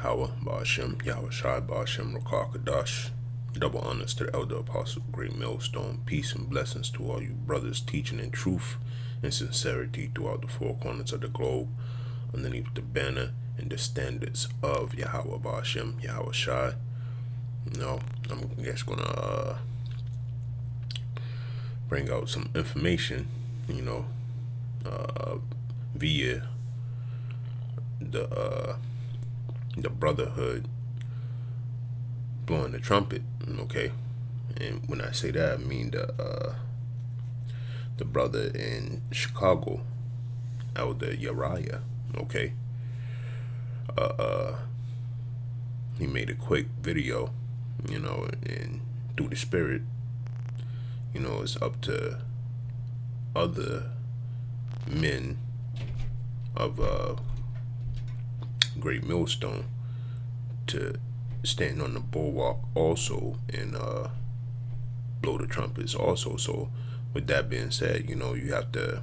Hawa Ba'ashem, Yahweh Shai Ba'ashem Rakakadash. Double honors to the elder apostle, great millstone. Peace and blessings to all you brothers teaching in truth and sincerity throughout the four corners of the globe, underneath the banner and the standards of Yahweh Ba'ashem, Yahweh Shai. I'm just gonna bring out some information, via the brotherhood blowing the trumpet, okay? And when I say that, I mean the brother in Chicago, Elder Uriah, okay? He made a quick video, and through the spirit, it's up to other men of Great Millstone to stand on the bulwark also and blow the trumpets also. So with that being said, you have to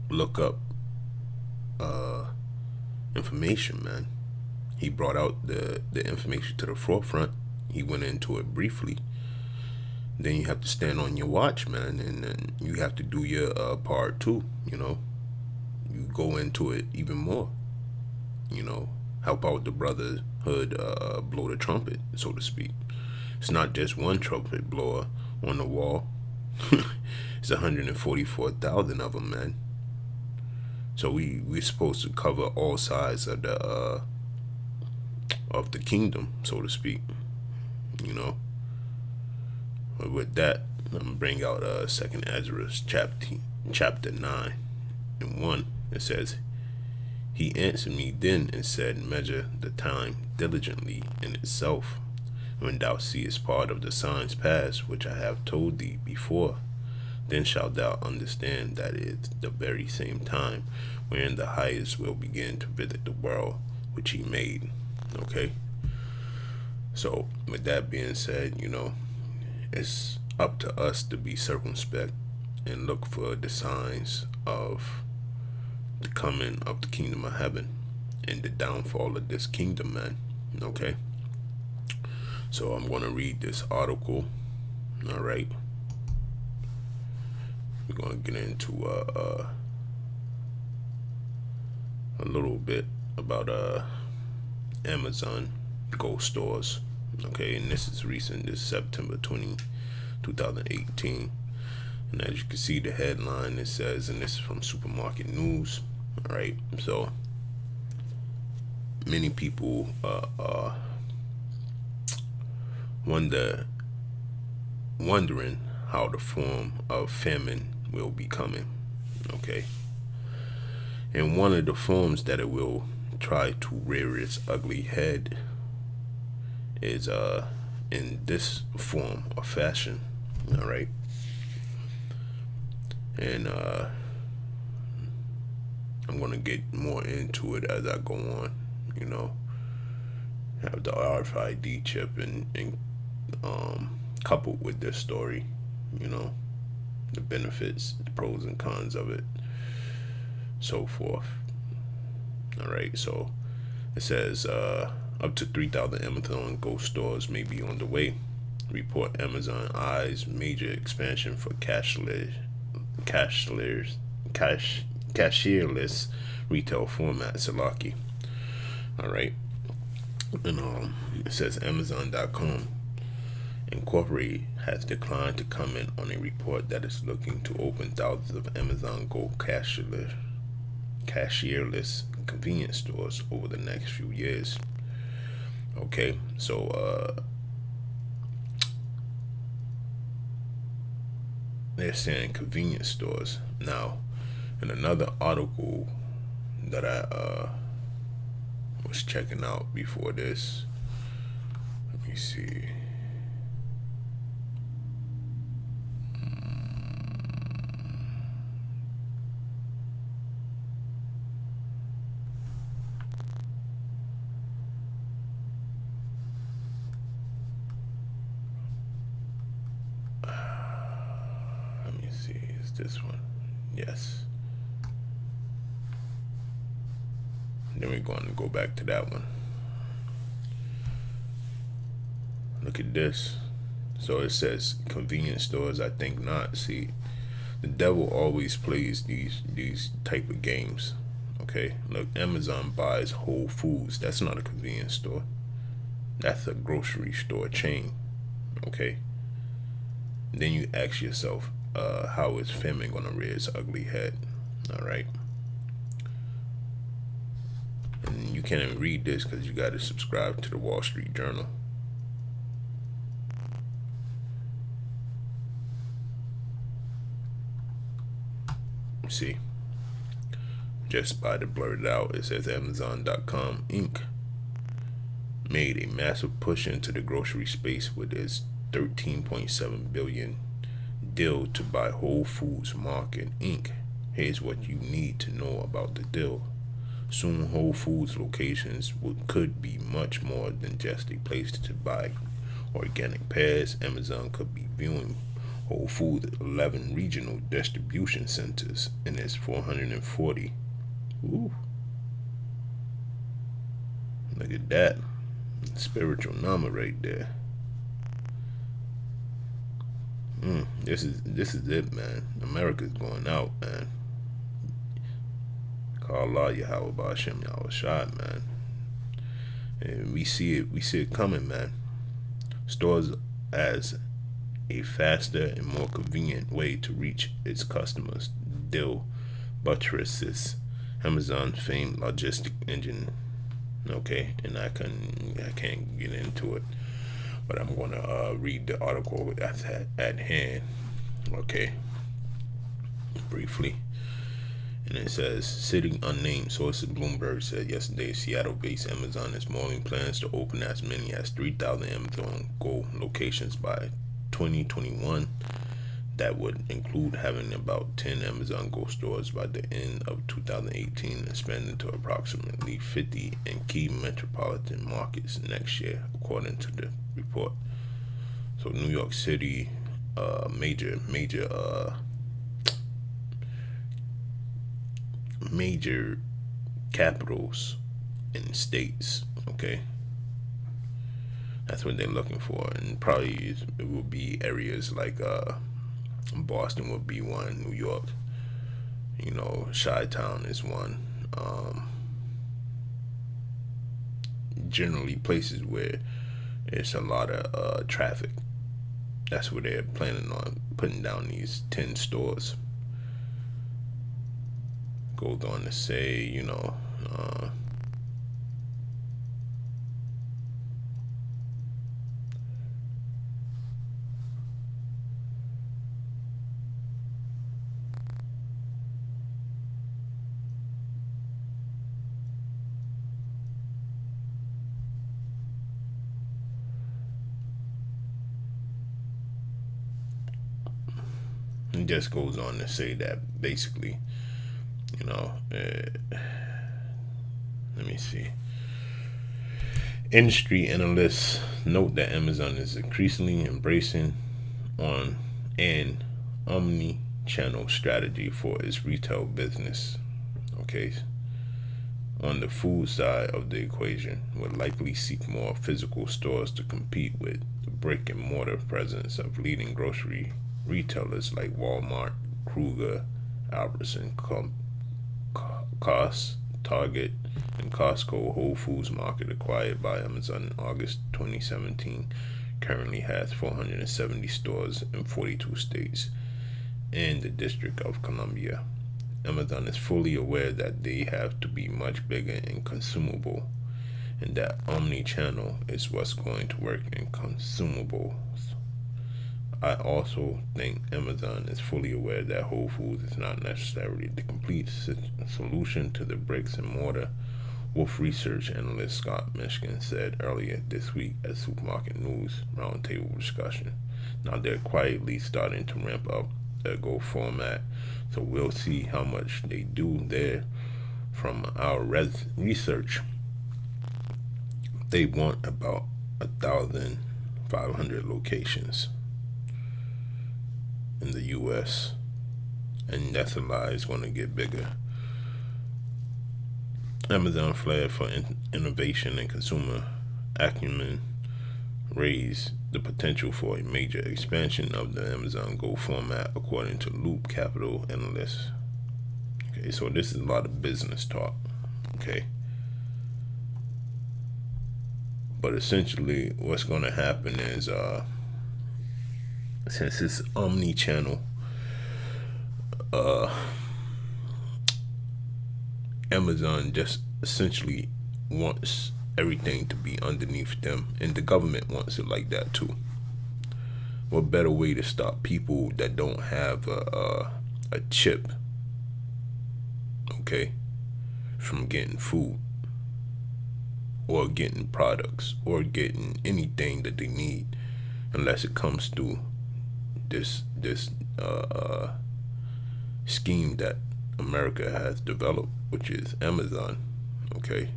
look up information, man. He brought out the information to the forefront. He went into it briefly. Then you have to stand on your watch, man, and then you have to do your part too. You go into it even more. Help out the brotherhood, blow the trumpet, so to speak. It's not just one trumpet blower on the wall. It's 144,000 of them, man. So we're supposed to cover all sides of the kingdom, so to speak. But with that, I'm gonna bring out Second Ezra chapter 9:1. It says, "He answered me then and said, Measure the time diligently in itself, when thou seest part of the signs past, which I have told thee before. Then shalt thou understand that it is the very same time wherein the highest will begin to visit the world which he made." Okay? So, with that being said, it's up to us to be circumspect and look for the signs of the coming of the kingdom of heaven and the downfall of this kingdom, man. Okay? So I'm going to read this article. All right. We're going to get into a little bit about Amazon Go stores. Okay, and this is recent. This is September 2018. And as you can see, the headline, it says, and this is from Supermarket News. All right, so many people wondering how the form of famine will be coming. Okay, and one of the forms that it will try to rear its ugly head is in this form of fashion. All right, and I'm gonna get more into it as I go on. Have the RFID chip and coupled with this story, the benefits, the pros and cons of it, so forth. All right, so it says up to 3,000 Amazon Go stores may be on the way. Report Amazon eyes major expansion for cashierless retail format. Salaki. All right, and it says Amazon.com Incorporated has declined to comment on a report that is looking to open thousands of Amazon Go cashierless convenience stores over the next few years. Okay, so they're saying convenience stores. Now, in another article that I was checking out before this, let me see. Is this one? Yes. Then we're going to go back to that one. Look at this. So it says convenience stores. I think not. See, the devil always plays these type of games. Okay, look, Amazon buys Whole Foods. That's not a convenience store. That's a grocery store chain. Okay. Then you ask yourself, how is famine gonna rear its ugly head? All right. And you can't even read this because you got to subscribe to the Wall Street Journal. See, just by the blurred out, it says Amazon.com Inc. made a massive push into the grocery space with its 13.7 billion deal to buy Whole Foods Market Inc. Here's what you need to know about the deal. Soon Whole Foods locations could be much more than just a place to buy organic pears. Amazon could be viewing Whole Foods 11 regional distribution centers in its 440. Ooh. Look at that. Spiritual number right there. This is it, man. America's going out, man. Call Allah Yahweh Ba'ashem Yahweh Shad, man. And we see it coming, man. Stores as a faster and more convenient way to reach its customers. Deal buttresses Amazon's famed logistic engine. Okay, and I can't get into it, but I'm gonna read the article that's at hand. Okay, briefly. And it says, citing unnamed sources, Bloomberg said yesterday Seattle-based Amazon is mulling plans to open as many as 3,000 Amazon Go locations by 2021. That would include having about 10 Amazon Go stores by the end of 2018 and expanding to approximately 50 in key metropolitan markets next year, according to the report. So New York City, major capitals and states. Okay, that's what they're looking for, and probably it will be areas like Boston would be one, New York, Chi-Town is one. Generally places where there's a lot of traffic. That's where they're planning on putting down these 10 stores. Goes on to say, it just goes on to say that basically, let me see. Industry analysts note that Amazon is increasingly embracing on an omni-channel strategy for its retail business. Okay. On the food side of the equation, would likely seek more physical stores to compete with the brick and mortar presence of leading grocery retailers like Walmart, Kroger, Albertson, Target, and Costco. Whole Foods Market, acquired by Amazon in August 2017, currently has 470 stores in 42 states and the District of Columbia. Amazon is fully aware that they have to be much bigger and consumable, and that omni-channel is what's going to work in consumables. I also think Amazon is fully aware that Whole Foods is not necessarily the complete solution to the bricks and mortar, Wolf Research analyst Scott Mishkin said earlier this week at Supermarket News Roundtable discussion. Now they're quietly starting to ramp up their Go format, so we'll see how much they do there. From our research, they want about 1,500 locations in the U.S., and that's a lie. It's going to get bigger. Amazon flair for innovation and consumer acumen raised the potential for a major expansion of the Amazon Go format, according to Loop Capital analysts. Okay, so this is a lot of business talk. Okay, but essentially, what's going to happen is, since it's omni-channel, Amazon just essentially wants everything to be underneath them, and the government wants it like that too. What better way to stop people that don't have a chip, okay, from getting food or getting products or getting anything that they need, unless it comes through this scheme that America has developed, which is Amazon. Okay,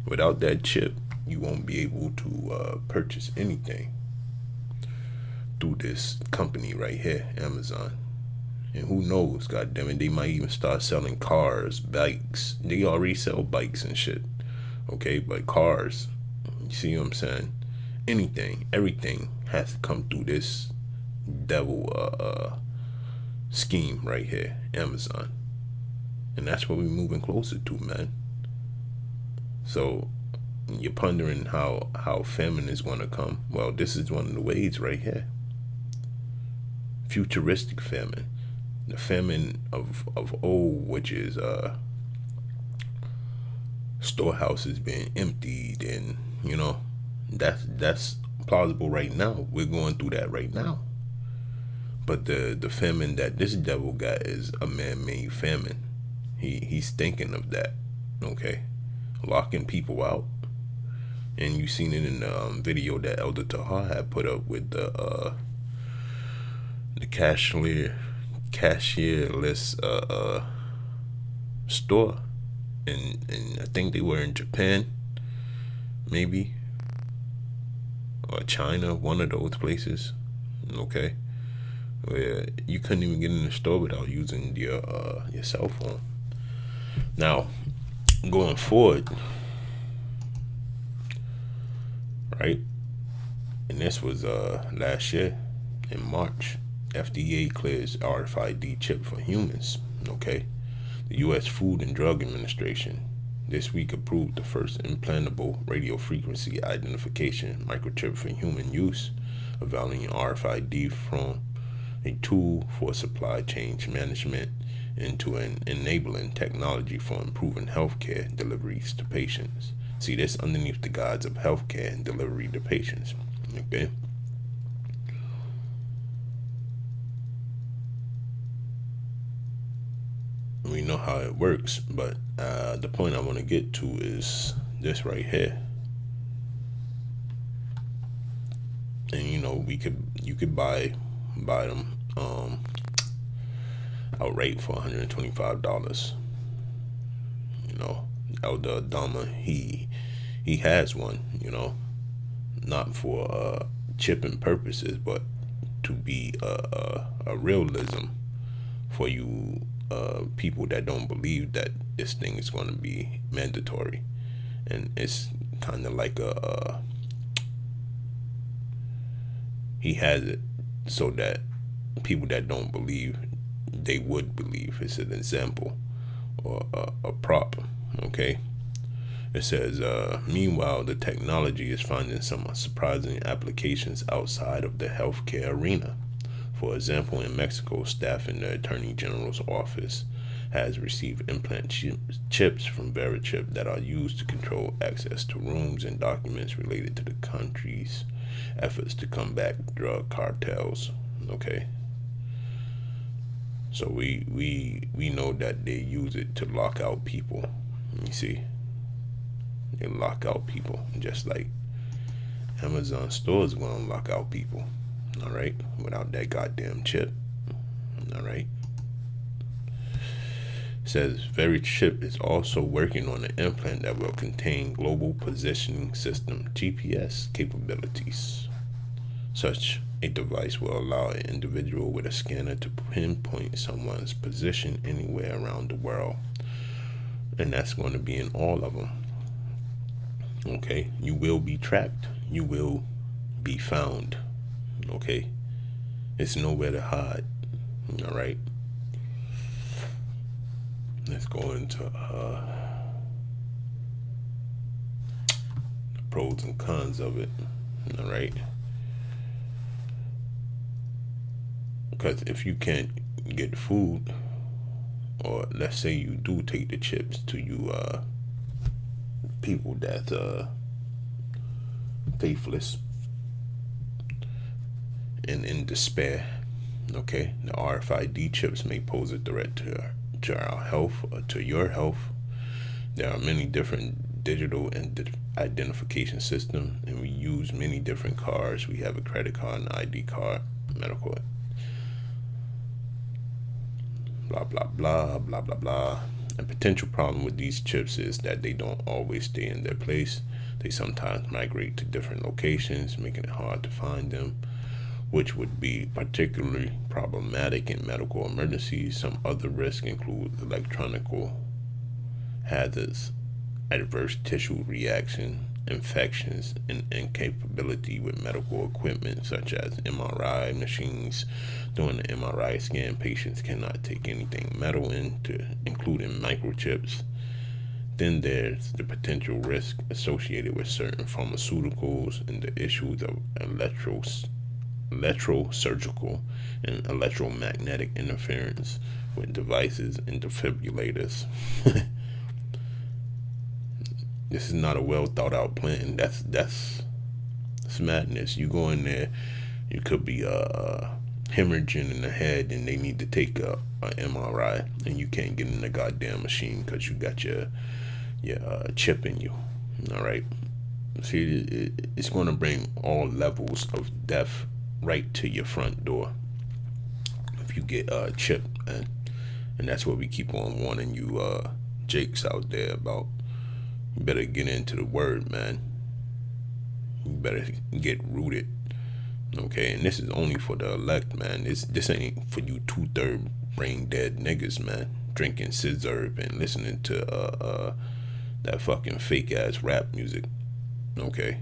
without that chip, you won't be able to purchase anything through this company right here, Amazon. And who knows, goddamn it, they might even start selling cars, bikes. They already sell bikes and shit. Okay, but cars, you see what I'm saying? Anything, everything has to come through this devil scheme right here, Amazon. And that's what we're moving closer to, man. So you're pondering how famine is going to come. Well, this is one of the ways right here. Futuristic famine. The famine of old, which is storehouses being emptied, and you know, that's plausible right now. We're going through that right now. But the famine that this devil got is a man-made famine. He's thinking of that, okay, locking people out. And you seen it in the video that Elder Tahar had put up with the cashierless store, and I think they were in Japan, maybe, or China, one of those places. Okay, where you couldn't even get in the store without using your cell phone. Now, going forward, right? And this was last year in March. FDA clears Rfid chip for humans. Okay, the U.S. Food and Drug Administration this week approved the first implantable radio frequency identification microchip for human use, evaluating RFID from a tool for supply chain management into an enabling technology for improving healthcare deliveries to patients. See, this underneath the guise of healthcare and delivery to patients. Okay. We know how it works, but the point I want to get to is this right here. And you know, you could buy them outright for $125. You know, Elder Adama, he has one. You know, not for chipping purposes, but to be a realism for you people that don't believe that this thing is going to be mandatory. And it's kind of like he has it so that people that don't believe, they would believe. It's an example or a prop. Okay, it says meanwhile the technology is finding some surprising applications outside of the healthcare arena. For example, in Mexico, staff in the Attorney General's office has received implant chips from Verichip that are used to control access to rooms and documents related to the country's efforts to combat drug cartels. Okay, so we know that they use it to lock out people. You see, they lock out people just like Amazon stores going to lock out people. All right, without that goddamn chip. All right. It says Verichip is also working on an implant that will contain global positioning system (GPS) capabilities. Such a device will allow an individual with a scanner to pinpoint someone's position anywhere around the world. and that's going to be in all of them. Okay, you will be tracked. You will be found. Okay, it's nowhere to hide. All right. Let's go into the pros and cons of it. All right. Because if you can't get food, or let's say you do take the chips to you people that faithless and in despair, okay, the RFID chips may pose a threat to our health or to your health. There are many different digital and identification systems, and we use many different cards. We have a credit card, an ID card, medical, blah blah blah blah blah blah. A potential problem with these chips is that they don't always stay in their place. They sometimes migrate to different locations, making it hard to find them, which would be particularly problematic in medical emergencies. Some other risks include electronical hazards, adverse tissue reaction, infections, and incapability with medical equipment such as MRI machines. During the MRI scan, patients cannot take anything metal into, including microchips. Then there's the potential risk associated with certain pharmaceuticals and the issues of electrosurgical and electromagnetic interference with devices and defibrillators. This is not a well thought out plan. That's madness. You go in there, you could be hemorrhaging in the head, and they need to take a MRI, and you can't get in the goddamn machine because you got your chip in you. All right. See, it's going to bring all levels of death right to your front door if you get chipped, man. And that's what we keep on warning you, Jakes out there about. You better get into the word, man. You better get rooted. Okay, and this is only for the elect, man. This ain't for you 2/3 brain dead niggas, man. Drinking scissor and listening to that fucking fake ass rap music. Okay.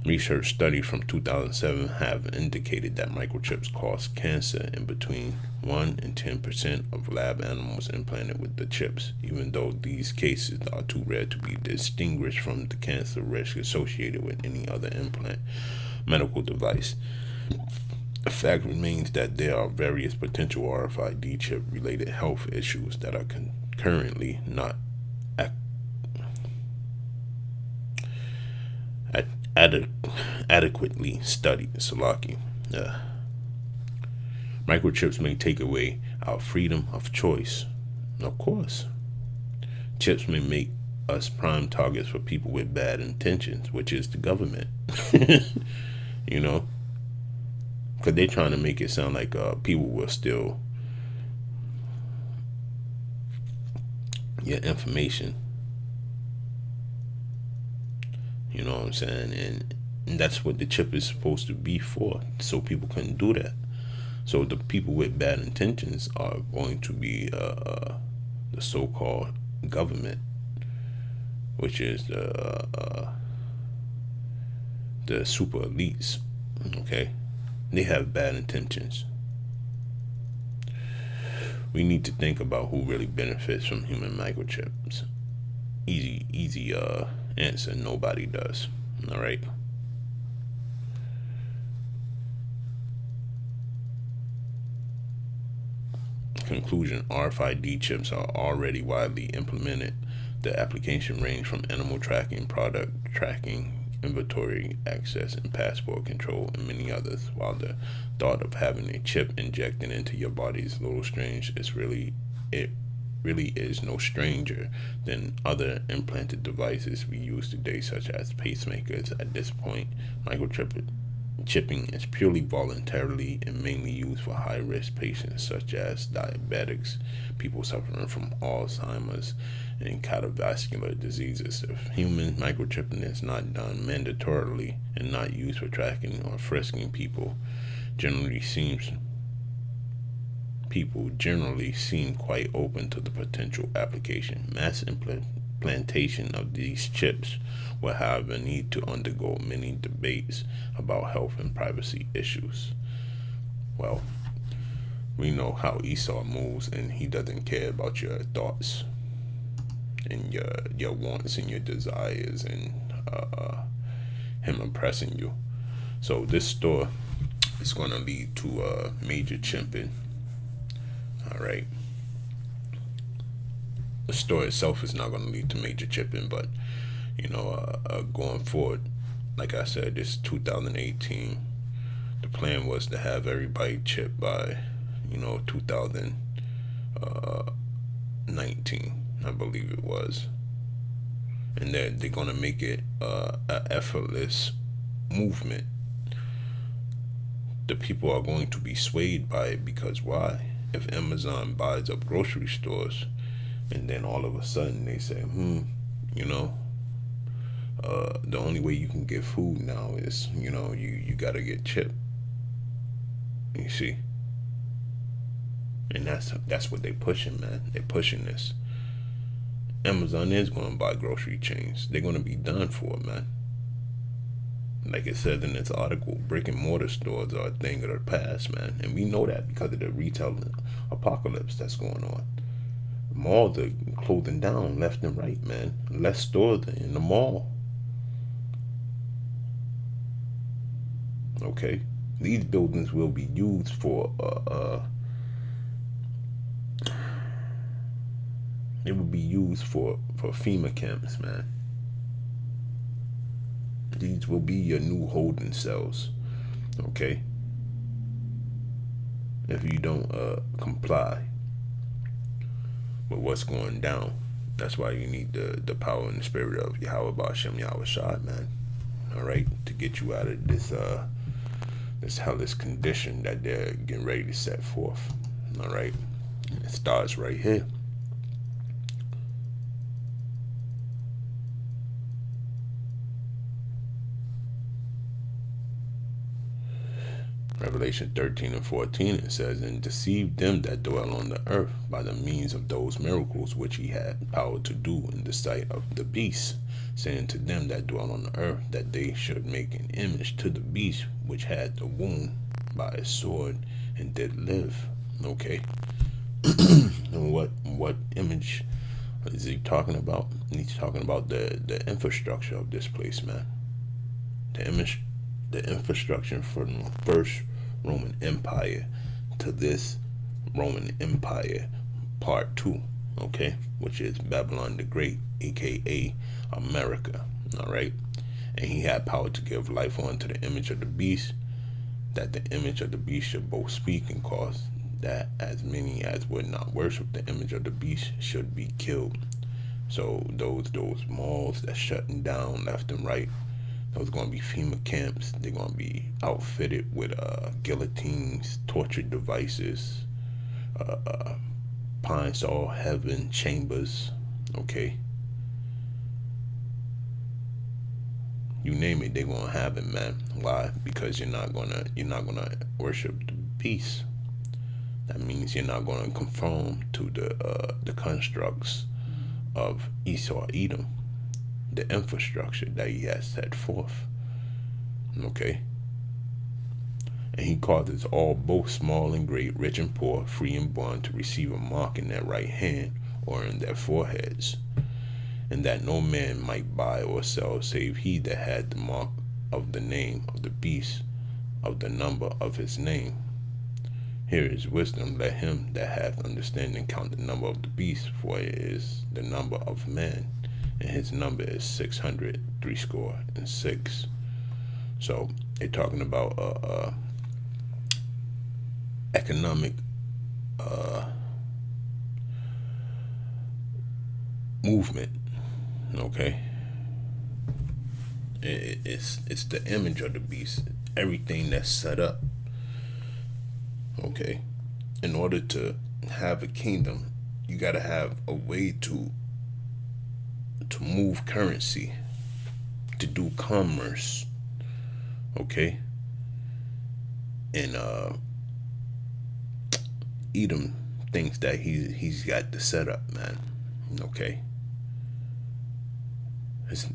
Research studies from 2007 have indicated that microchips cause cancer in between 1 and 10% of lab animals implanted with the chips, even though these cases are too rare to be distinguished from the cancer risk associated with any other implant medical device. The fact remains that there are various potential RFID chip related health issues that are currently not adequately studied. Salaki. Microchips may take away our freedom of choice. Of course. Chips may make us prime targets for people with bad intentions, which is the government. You know? Because they're trying to make it sound like people will steal your information. You know what I'm saying? And that's what the chip is supposed to be for, so people couldn't do that. So the people with bad intentions are going to be the so-called government, which is the super elites. Okay, they have bad intentions. We need to think about who really benefits from human microchips. Easy answer, nobody does. All right. Conclusion: RFID chips are already widely implemented. The application range from animal tracking, product tracking, inventory access, and passport control, and many others. While the thought of having a chip injected into your body is a little strange, it really is no stranger than other implanted devices we use today, such as pacemakers. At this point, microchips chipping is purely voluntarily and mainly used for high-risk patients such as diabetics, people suffering from Alzheimer's, and cardiovascular diseases. If human microchipping is not done mandatorily and not used for tracking or frisking generally seems people generally seem quite open to the potential application. Mass implantation of these chips will, however, need to undergo many debates about health and privacy issues. Well, we know how Esau moves, and he doesn't care about your thoughts and your wants and your desires and him oppressing you. So this store is going to lead to major chimping. All right. The store itself is not going to lead to major chipping, but going forward, like I said, this 2018. The plan was to have everybody chipped by 2019, I believe it was, and they're going to make it an effortless movement. The people are going to be swayed by it because why? If Amazon buys up grocery stores, and then all of a sudden they say, the only way you can get food now is you gotta get chipped. You see, and that's what they're pushing, man. They're pushing this. Amazon is going to buy grocery chains. They're going to be done for it, man. Like it says in this article, brick and mortar stores are a thing of the past, man, and we know that because of the retail apocalypse that's going on. Malls are closing down left and right, man. Less stores in the mall. Okay, these buildings will be used for it will be used for FEMA camps, man. These will be your new holding cells. Okay, if you don't comply with what's going down. That's why you need the power and the spirit of Yahweh Ba'Shem Yahweh Shai, man. All right, to get you out of this hellish condition that they're getting ready to set forth. All right, it starts right here. Revelation 13 and 14, it says, and deceived them that dwell on the earth by the means of those miracles which he had power to do in the sight of the beast, saying to them that dwell on the earth that they should make an image to the beast which had the wound by a sword and did live. Okay. And what image is he talking about? He's talking about the infrastructure of this place, man. The infrastructure from the first Roman Empire to this Roman Empire part 2, okay, which is Babylon the Great, aka America. All right, and he had power to give life unto the image of the beast, that the image of the beast should both speak and cause that as many as would not worship the image of the beast should be killed. So those malls that's shutting down left and right, those going to be FEMA camps. They're going to be outfitted with guillotines, torture devices, pine saw heaven chambers. Okay, you name it, they're going to have it, man. Why? Because you're not gonna worship the beast. That means you're not going to conform to the constructs of Esau Edom, the infrastructure that he has set forth. Okay, and he causes all, both small and great, rich and poor, free and bond, to receive a mark in their right hand or in their foreheads, and that no man might buy or sell save he that had the mark of the name of the beast, of the number of his name. Here is wisdom. Let him that hath understanding count the number of the beast, for it is the number of man, and his number is 666. So they're talking about economic movement. Okay, It's the image of the beast. Everything that's set up. Okay. In order to have a kingdom, you gotta have a way to move currency, to do commerce. Okay. And Edom thinks that he's got the setup, man. Okay.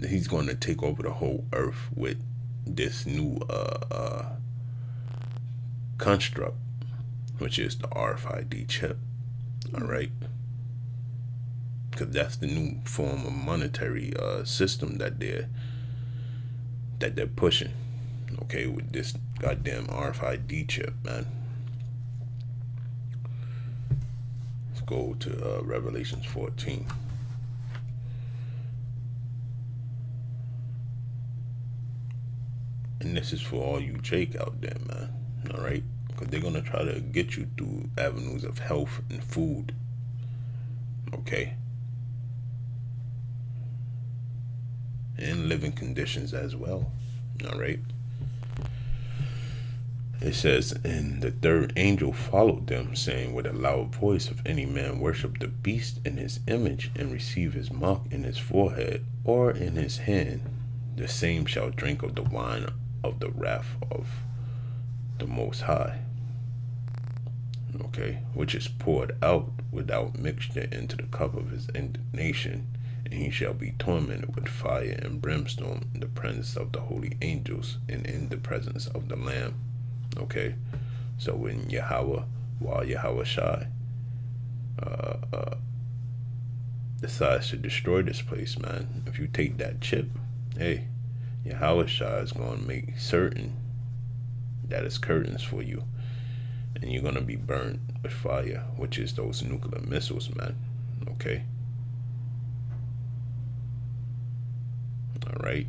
He's going to take over the whole earth with this new construct, which is the RFID chip. All right, because that's the new form of monetary system that they're pushing. Okay, with this goddamn RFID chip, man. Let's go to Revelations 14. And this is for all you Jake out there, man. All right, because they're gonna try to get you through avenues of health and food. Okay, and living conditions as well. All right. It says, and the third angel followed them, saying with a loud voice, if any man worship the beast in his image, and receive his mark in his forehead or in his hand, the same shall drink of the wine of the wrath of the Most High. Okay, which is poured out without mixture into the cup of his indignation, and he shall be tormented with fire and brimstone in the presence of the holy angels and in the presence of the Lamb. Okay, so when while Yahweh Shai decides to destroy this place, man, if you take that chip, hey, Yahweh Shai is going to make certain that it's curtains for you, and you're going to be burned with fire, which is those nuclear missiles, man. Okay. All right.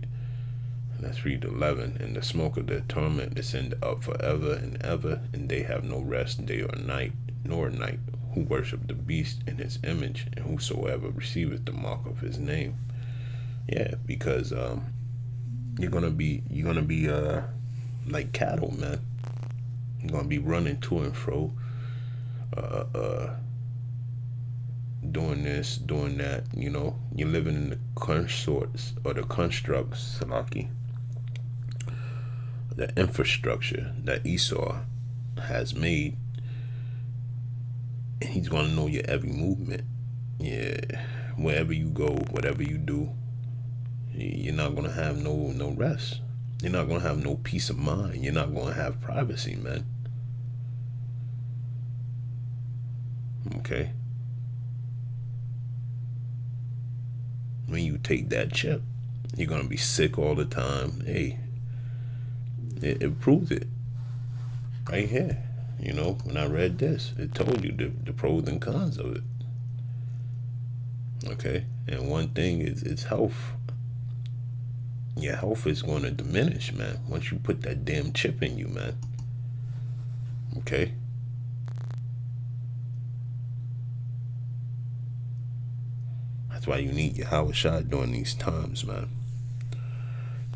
Let's read 11. And the smoke of their torment descended up forever and ever, and they have no rest day or night, nor night, who worship the beast in his image, and whosoever receiveth the mark of his name. Yeah, because you're gonna be like cattle, man. You're gonna be running to and fro, doing this, doing that. You know, you're living in the consorts or the constructs, Salaki, the infrastructure that Esau has made, and he's gonna know your every movement. Yeah, wherever you go, whatever you do, you're not gonna have no rest. You're not gonna have no peace of mind. You're not gonna have privacy, man. Okay. When you take that chip, you're gonna be sick all the time. Hey, it proves it right here. You know, when I read this, it told you the pros and cons of it. Okay, and one thing is health. Your health is going to diminish, man, once you put that damn chip in you, man. Okay. That's why you need your Howard shot during these times, man.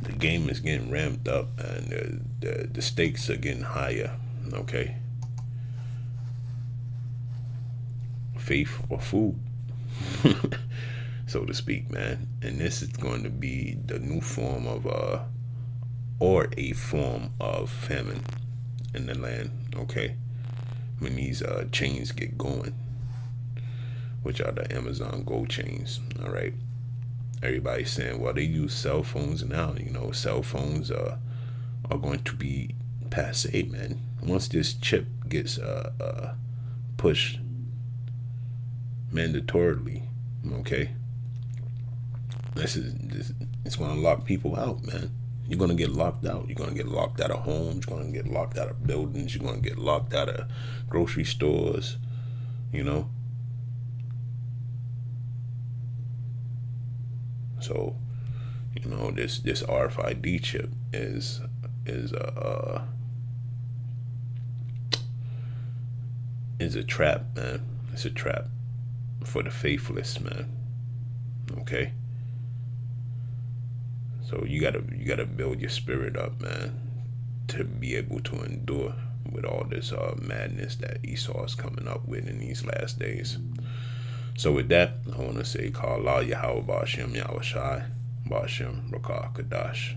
The game is getting ramped up, and the stakes are getting higher. Okay. Faith or food, so to speak, man. And this is going to be the new form of or a form of famine in the land. Okay, when these chains get going, which are the Amazon Gold chains. All right. Everybody's saying, well, they use cell phones now. You know, cell phones are going to be passe, man. Once this chip gets pushed mandatorily, okay, this it's going to lock people out, man. You're going to get locked out. You're going to get locked out of homes. You're going to get locked out of buildings. You're going to get locked out of grocery stores, you know. So, you know, this RFID chip is a trap, man. It's a trap for the faithless, man. Okay. So you gotta build your spirit up, man, to be able to endure with all this madness that Esau is coming up with in these last days. So with that, I want to say, Kala Yahweh Ba'ashem Yahweh Shai Ba'ashem Rakah Kadash.